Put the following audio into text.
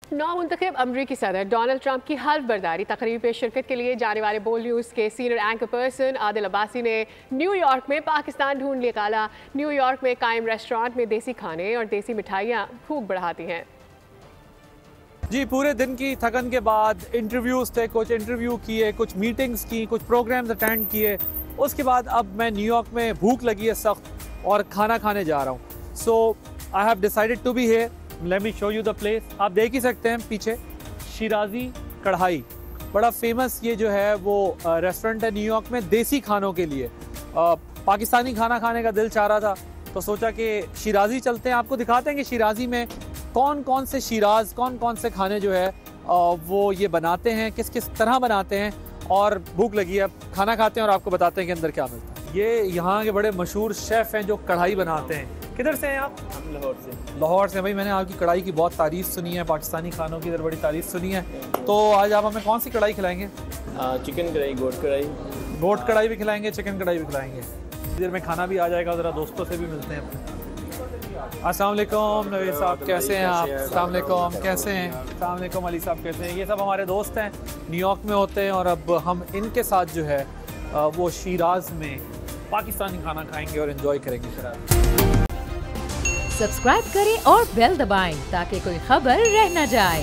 नौमुंतखब अमरीकी सदर Donald Trump की हल्फ बर्दारी तकरीब में शिरकत के लिए जाने वाले बोल न्यूज़ के senior anchor person Adil Abbasi ने न्यूयॉर्क में पाकिस्तान ढूंढ निकाला। न्यूयॉर्क में कायम रेस्टोरेंट में देसी खाने और देसी मिठाइयाँ भूख बढ़ाती हैं। जी, पूरे दिन की थकन के बाद इंटरव्यूज़ थे, कुछ इंटरव्यू किए, कुछ मीटिंग्स की, कुछ प्रोग्राम्स अटेंड किए। उसके बाद अब मैं न्यूयॉर्क में भूख लगी है सख्त और खाना खाने जा रहा हूँ। So I have decided to be here. Let me show you the place. आप देख ही सकते हैं पीछे शिराजी कढ़ाई, बड़ा फेमस ये जो है वो रेस्टोरेंट है न्यूयॉर्क में देसी खानों के लिए। पाकिस्तानी खाना खाने का दिल चाह रहा था तो सोचा कि शिराजी चलते हैं, आपको दिखाते हैं कि शिराजी में कौन कौन से शिराज, कौन कौन से खाने जो है वो ये बनाते हैं, किस किस तरह बनाते हैं। और भूख लगी है, खाना खाते हैं और आपको बताते हैं कि अंदर क्या मिलता है। ये यहाँ के बड़े मशहूर शेफ़ हैं जो कढ़ाई बनाते हैं। किधर से हैं आप? हम लाहौर से। लाहौर से। भाई मैंने आपकी कढ़ाई की बहुत तारीफ़ सुनी है, पाकिस्तानी खानों की इधर बड़ी तारीफ़ सुनी है। तो आज आप हमें कौन सी कढ़ाई खिलाएंगे? चिकन कढ़ाई, गोट कढ़ाई। गोट कढ़ाई भी खिलाएंगे, चिकन कढ़ाई भी खिलाएंगे। देर में खाना भी आ जाएगा, ज़रा दोस्तों से भी मिलते हैं। अस्सलाम वालेकुम नवीद साहब, कैसे हैं आप? अस्सलाम वालेकुम, कैसे हैं? अस्सलाम वालेकुम अली साहब, कैसे हैं? ये सब हमारे दोस्त हैं, न्यूयॉर्क में होते हैं और अब हम इनके साथ जो है वो शिराज में पाकिस्तानी खाना खाएंगे और एंजॉय करेंगे। सब्सक्राइब करें और बेल दबाएं ताकि कोई खबर रह न जाए।